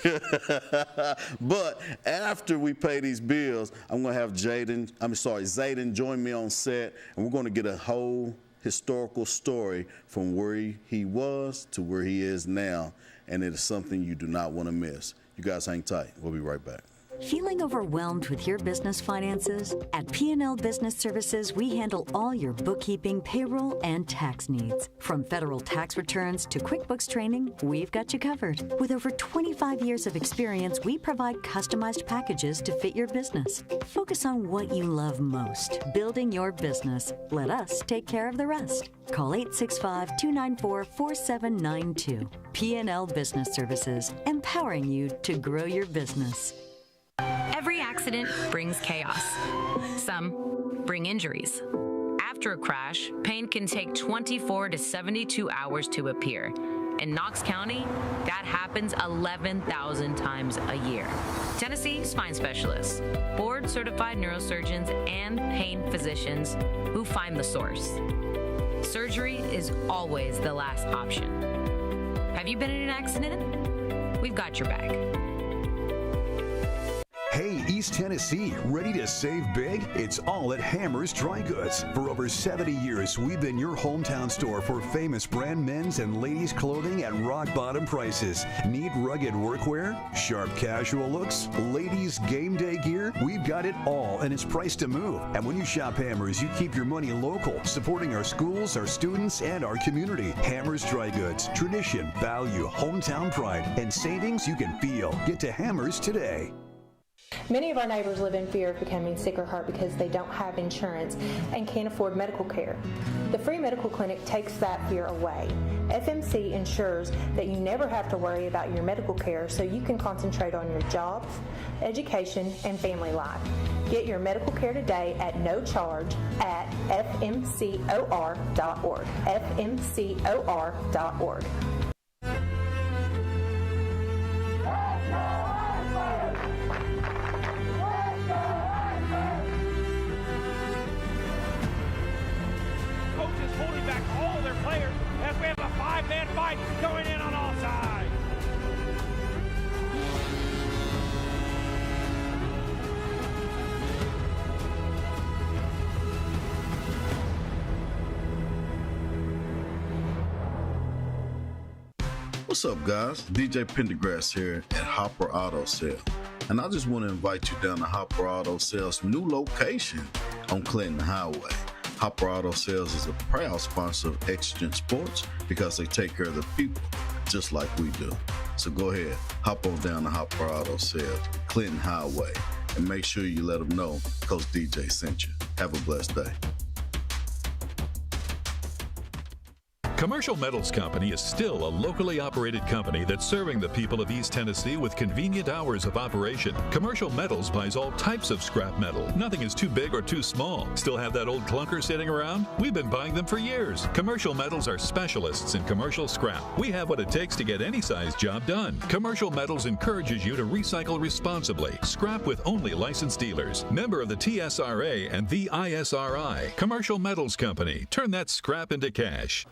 But after we pay these bills, I'm going to have Zayden join me on set, and we're going to get a whole historical story from where he was to where he is now, and it is something you do not want to miss. You guys hang tight. We'll be right back. Feeling overwhelmed with your business finances? At P&L Business Services, we handle all your bookkeeping, payroll, and tax needs. From federal tax returns to QuickBooks training, we've got you covered. With over 25 years of experience, we provide customized packages to fit your business. Focus on what you love most, building your business. Let us take care of the rest. Call 865-294-4792. P&L Business Services, empowering you to grow your business. Every accident brings chaos. Some bring injuries. After a crash, pain can take 24 to 72 hours to appear. In Knox County, that happens 11,000 times a year. Tennessee spine specialists, board-certified neurosurgeons, and pain physicians who find the source. Surgery is always the last option. Have you been in an accident? We've got your back. Hey, East Tennessee, ready to save big? It's all at Hammer's Dry Goods. For over 70 years, we've been your hometown store for famous brand men's and ladies' clothing at rock-bottom prices. Need rugged workwear? Sharp casual looks? Ladies' game day gear? We've got it all, and it's priced to move. And when you shop Hammer's, you keep your money local, supporting our schools, our students, and our community. Hammer's Dry Goods. Tradition, value, hometown pride, and savings you can feel. Get to Hammer's today. Many of our neighbors live in fear of becoming sick or hurt because they don't have insurance and can't afford medical care. The free medical clinic takes that fear away. FMC ensures that you never have to worry about your medical care so you can concentrate on your jobs, education, and family life. Get your medical care today at no charge at fmcor.org. fmcor.org. Coaches holding back all their players as we have a five-man fight going in on all sides. What's up, guys? DJ Pendergrass here at Hopper Auto Sales. And I just want to invite you down to Hopper Auto Sales' new location on Clinton Highway. Hopper Auto Sales is a proud sponsor of Exigent Sports because they take care of the people just like we do. So go ahead, hop on down to Hopper Auto Sales, Clinton Highway, and make sure you let them know Coach DJ sent you. Have a blessed day. Commercial Metals Company is still a locally operated company that's serving the people of East Tennessee with convenient hours of operation. Commercial Metals buys all types of scrap metal. Nothing is too big or too small. Still have that old clunker sitting around? We've been buying them for years. Commercial Metals are specialists in commercial scrap. We have what it takes to get any size job done. Commercial Metals encourages you to recycle responsibly. Scrap with only licensed dealers. Member of the TSRA and the ISRI. Commercial Metals Company. Turn that scrap into cash.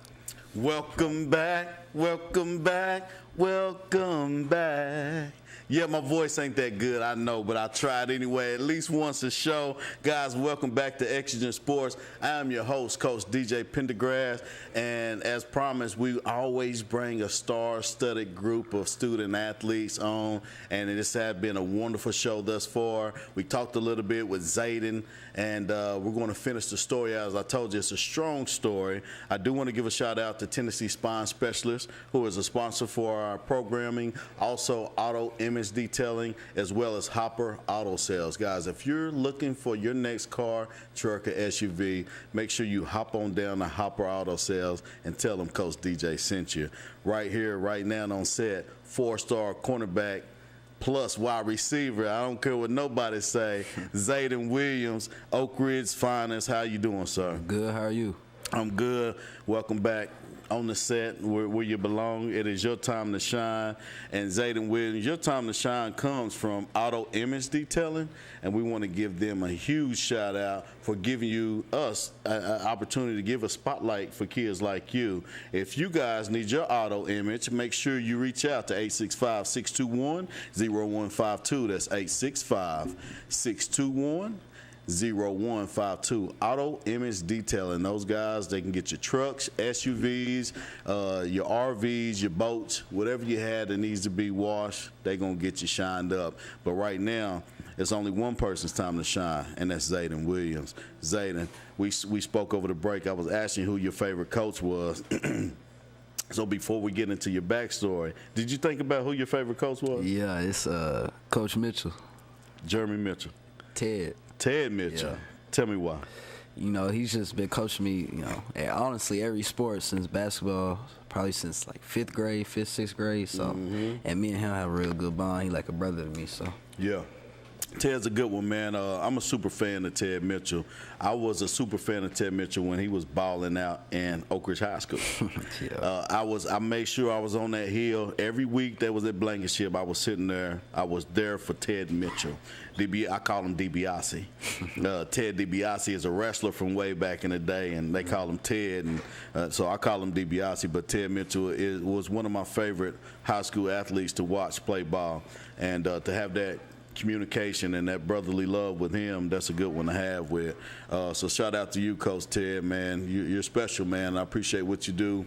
Welcome back, welcome back, welcome back. Yeah, my voice ain't that good, I know, but I tried anyway, at least once a show. Guys, welcome back to Exigent Sports. I am your host, Coach DJ Pendergrass, and as promised, we always bring a star-studded group of student athletes on, and it has been a wonderful show thus far. We talked a little bit with Zayden, and we're going to finish the story out. As I told you, it's a strong story. I do want to give a shout-out to Tennessee Spine Specialist, who is a sponsor for our programming, also Auto Image Detailing, as well as Hopper Auto Sales. Guys, if you're looking for your next car, truck, or SUV, make sure you hop on down to Hopper Auto Sales and tell them Coach DJ sent you. Right here, right now on set, 4-star cornerback plus wide receiver. I don't care what nobody say. Zayden Williams, Oak Ridge's finest. How you doing, sir? Good. How are you? I'm good. Welcome back on the set where you belong. It is your time to shine. And Zayden Williams, your time to shine comes from Auto Image Detailing, and we want to give them a huge shout out for giving us an opportunity to give a spotlight for kids like you. If you guys need your auto image, make sure you reach out to 865-621-0152. That's 865-621-0152. Auto Image Detailing. Those guys, they can get your trucks, SUVs, your RVs, your boats, whatever you had that needs to be washed, they're going to get you shined up. But right now, it's only one person's time to shine, and that's Zayden Williams. Zayden, we spoke over the break. I was asking who your favorite coach was. So before we get into your backstory, did you think about who your favorite coach was? Yeah, it's Coach Mitchell. Jeremy Mitchell. Ted Mitchell. Yeah. Tell me why. You know, he's just been coaching me, you know, and honestly, every sport since basketball, probably since like 5th grade, 5th, 6th grade. So, and me and him have a real good bond. He like a brother to me, so. Yeah. Ted's a good one, man. I'm a super fan of Ted Mitchell. I was a super fan of Ted Mitchell when he was balling out in Oak Ridge High School. I made sure I was on that hill every week. That was at Blankenship. I was sitting there. I was there for Ted Mitchell. I call him DiBiase. Ted DiBiase is a wrestler from way back in the day, and they call him Ted, and so I call him DiBiase. But Ted Mitchell was one of my favorite high school athletes to watch play ball, and to have that communication and that brotherly love with him, that's a good one to have with. So shout out to you, Coach Ted, man. You're special, man. I appreciate what you do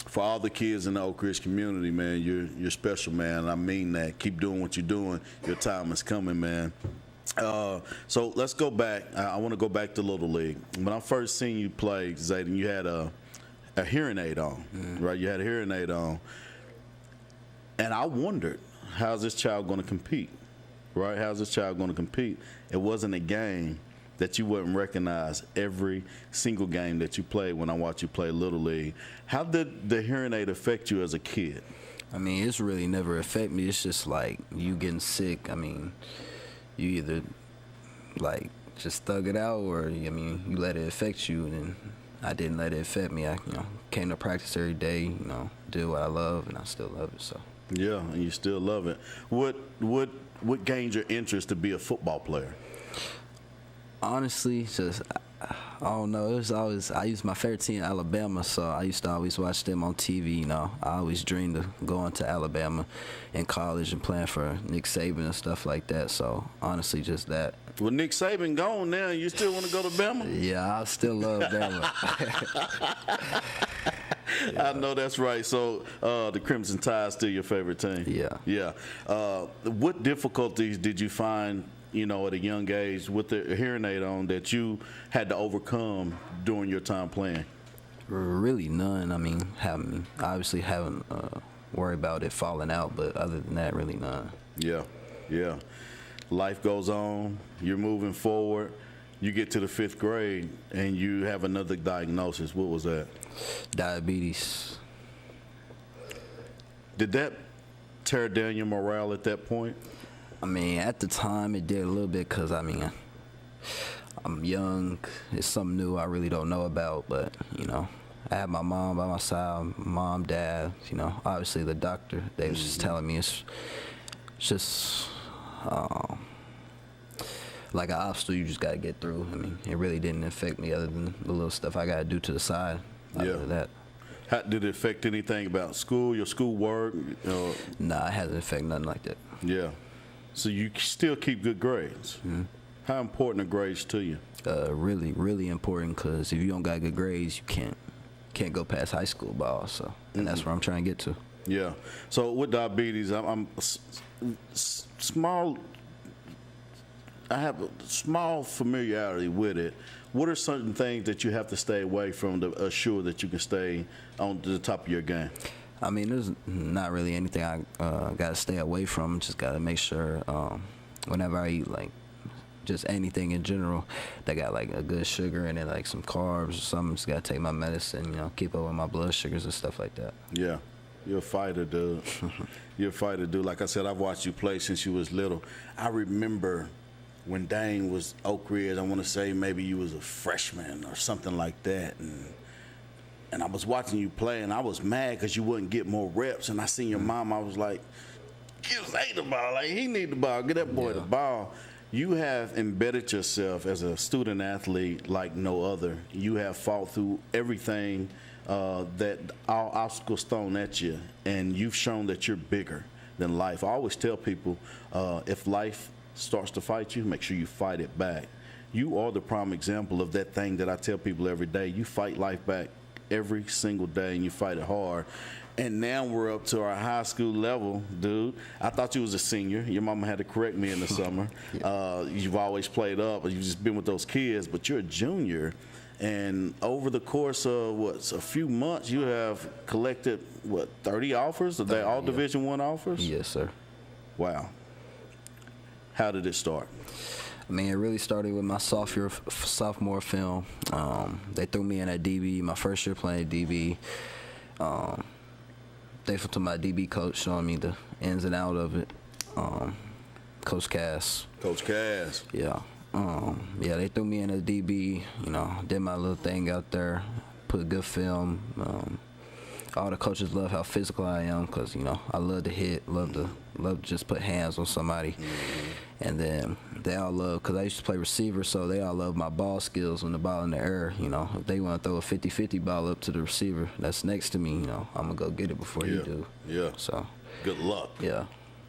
for all the kids in the Oak Ridge community, man. You're special, man. I mean that. Keep doing what you're doing. Your time is coming, man. So let's go back. I want to go back to Little League. When I first seen you play, Zayden, you had a hearing aid on, right? You had a hearing aid on. And I wondered, how's this child going to compete? Right? How's this child going to compete? It wasn't a game that you wouldn't recognize every single game that you played when I watched you play Little League. How did the hearing aid affect you as a kid? I mean, it's really never affect me. It's just like you getting sick. I mean, you either like just thug it out, or I mean, you let it affect you. And I didn't let it affect me. I came to practice every day. Did what I love, and I still love it. So. Yeah, and you still love it. What gained your interest to be a football player? Honestly, just I don't know. It was always, I used my favorite team, Alabama, so I used to always watch them on TV. I always dreamed of going to Alabama in college and playing for Nick Saban and stuff like that. So honestly, just that. Well, Nick Saban gone now. You still want to go to Bama? Yeah, I still love Bama. I know that's right. So the Crimson Tide is still your favorite team? Yeah. What difficulties did you find, at a young age with the hearing aid on that you had to overcome during your time playing? Really none. I mean, obviously haven't worried about it falling out, but other than that, really none. Yeah. Life goes on. You're moving forward. You get to the 5th grade and you have another diagnosis. What was that? Diabetes. Did that tear down your morale at that point? I mean, at the time it did a little bit because, I'm young. It's something new I really don't know about, but, I had my mom by my side, mom, dad, obviously the doctor. They was just telling me it's just like an obstacle you just got to get through. I mean, it really didn't affect me other than the little stuff I got to do to the side. After that. How, did it affect anything about school, your schoolwork? Nah, it hasn't affected nothing like that. Yeah. So you still keep good grades. Mm-hmm. How important are grades to you? Really, really important, because if you don't got good grades, you can't go past high school ball. So, and that's where I'm trying to get to. Yeah. So with diabetes, I'm small. I have a small familiarity with it. What are certain things that you have to stay away from to assure that you can stay on the top of your game? I mean, there's not really anything I got to stay away from. Just got to make sure whenever I eat, like, just anything in general that got, like, a good sugar in it, like some carbs or something, just got to take my medicine, keep up with my blood sugars and stuff like that. Yeah. You're a fighter, dude. You're a fighter, dude. Like I said, I've watched you play since you was little. I remember when Dane was Oak Ridge, I want to say maybe you was a freshman or something like that. And I was watching you play, and I was mad because you wouldn't get more reps. And I seen your mom, I was like, give Zay the ball. Like, he need the ball. Get that boy the ball. You have embedded yourself as a student athlete like no other. You have fought through everything that all obstacles thrown at you, and you've shown that you're bigger than life. I always tell people, if life starts to fight you, make sure you fight it back. You are the prime example of that thing that I tell people every day. You fight life back every single day, and you fight it hard. And now we're up to our high school level, dude. I thought you was a senior. Your mama had to correct me in the summer. You've always played up, you've just been with those kids, but you're a junior. And over the course of, a few months, you have collected, 30 offers? Are they all Division I offers? Yes, sir. Wow. How did it start? I mean, it really started with my sophomore film. They threw me in at DB, my first year playing DB. Thankful to my DB coach showing me the ins and out of it. Coach Cass. Coach Cass. Yeah. They threw me in at DB, did my little thing out there, put good film. All the coaches love how physical I am because, I love to hit, love to just put hands on somebody. And then they all love, because I used to play receiver, so they all love my ball skills when the ball in the air. If they want to throw a 50-50 ball up to the receiver that's next to me, I'm going to go get it before you do. Yeah. So. Good luck. Yeah.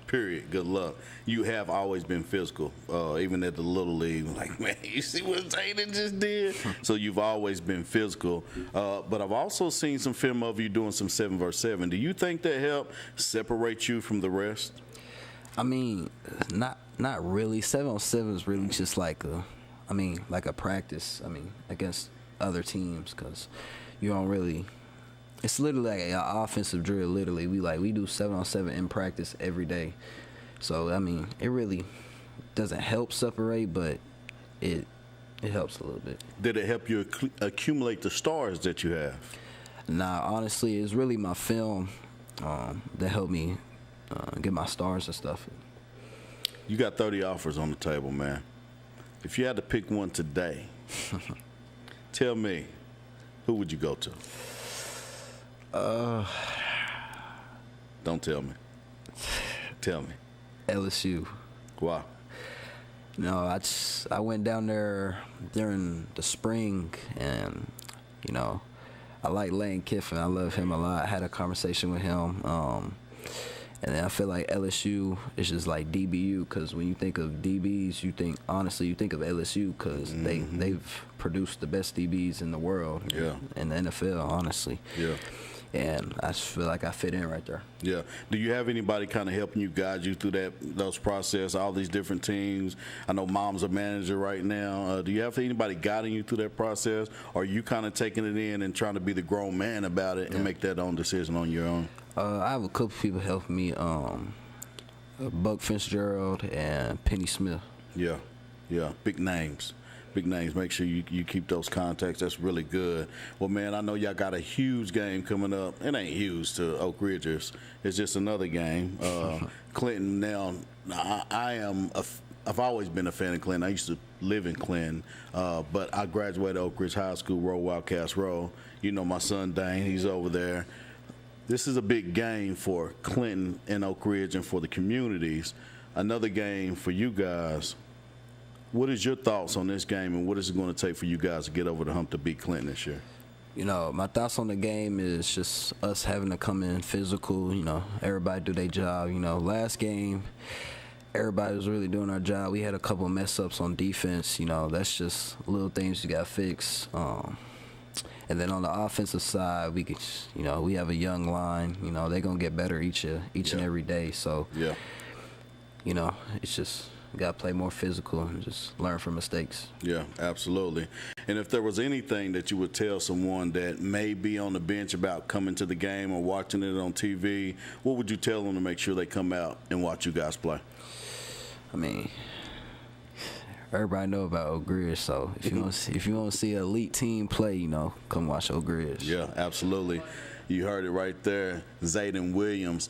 Period. Good luck. You have always been physical, even at the Little League. Like, man, you see what Zayden just did? So you've always been physical. But I've also seen some film of you doing some 7-versus-7. Do you think that helped separate you from the rest? I mean, not really. 7-on-7 is really just like a practice. Against other teams, because you don't really. It's literally like an offensive drill. Literally, we do 7-on-7 in practice every day. So it really doesn't help separate, but it helps a little bit. Did it help you accumulate the stars that you have? Nah, honestly, it's really my film that helped me get my stars and stuff. You got 30 offers on the table, man. If you had to pick one today, tell me, who would you go to? Don't tell me. Tell me. LSU. Why? No, I went down there during the spring, and I like Lane Kiffin. I love him a lot. I had a conversation with him, and then I feel like LSU is just like DBU, because when you think of DBs, you think of LSU, because they've produced the best DBs in the world. Yeah. In the NFL, honestly. Yeah. And I just feel like I fit in right there. Yeah. Do you have anybody kind of helping you, guide you through those process, all these different teams? I know Mom's a manager right now. Do you have anybody guiding you through that process, or are you kind of taking it in and trying to be the grown man about it and make that own decision on your own? I have a couple people helping me, Buck Fitzgerald and Penny Smith. Yeah. Big names. Make sure you keep those contacts. That's really good. Well, man, I know y'all got a huge game coming up. It ain't huge to Oak Ridgers. It's just another game. Clinton now, I've always been a fan of Clinton. I used to live in Clinton, but I graduated Oak Ridge High School, Roll Wildcats Roll. My son Dane, he's over there. This is a big game for Clinton and Oak Ridge and for the communities. Another game for you guys. What is your thoughts on this game, and what is it going to take for you guys to get over the hump to beat Clinton this year? My thoughts on the game is just us having to come in physical, everybody do their job. Last game, everybody was really doing our job. We had a couple of mess-ups on defense. That's just little things you got to fix. And then on the offensive side, we have a young line. They're going to get better each and every day. So, yeah. It's just – you got to play more physical and just learn from mistakes. Yeah, absolutely. And if there was anything that you would tell someone that may be on the bench about coming to the game or watching it on TV, what would you tell them to make sure they come out and watch you guys play? Everybody know about Oak Ridge, so if you want to see an elite team play, come watch Oak Ridge. Yeah, absolutely. You heard it right there, Zayden Williams.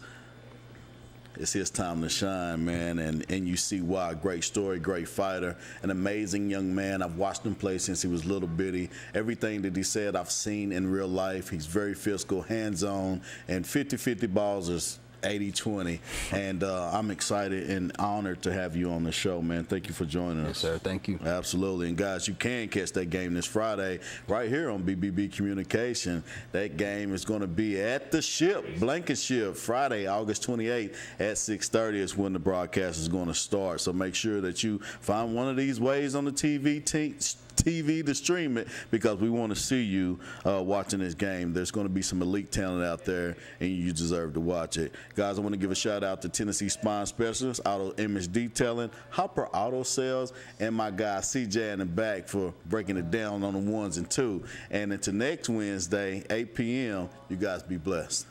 It's his time to shine, man, and you see why. Great story, great fighter, an amazing young man. I've watched him play since he was little bitty. Everything that he said I've seen in real life. He's very physical, hands-on, and 50-50 balls is 80-20. And I'm excited and honored to have you on the show, man. Thank you for joining us. Yes, sir. Thank you. Absolutely. And, guys, you can catch that game this Friday right here on BBB Communication. That game is going to be at the Ship, Blankenship, Friday, August 28th at 6:30 is when the broadcast is going to start. So make sure that you find one of these ways on the TV TV to stream it because we want to see you watching this game. There's going to be some elite talent out there, and you deserve to watch it. Guys, I want to give a shout-out to Tennessee Spine Specialists, Auto Image Detailing, Hopper Auto Sales, and my guy CJ in the back for breaking it down on the ones and two. And until next Wednesday, 8 p.m., you guys be blessed.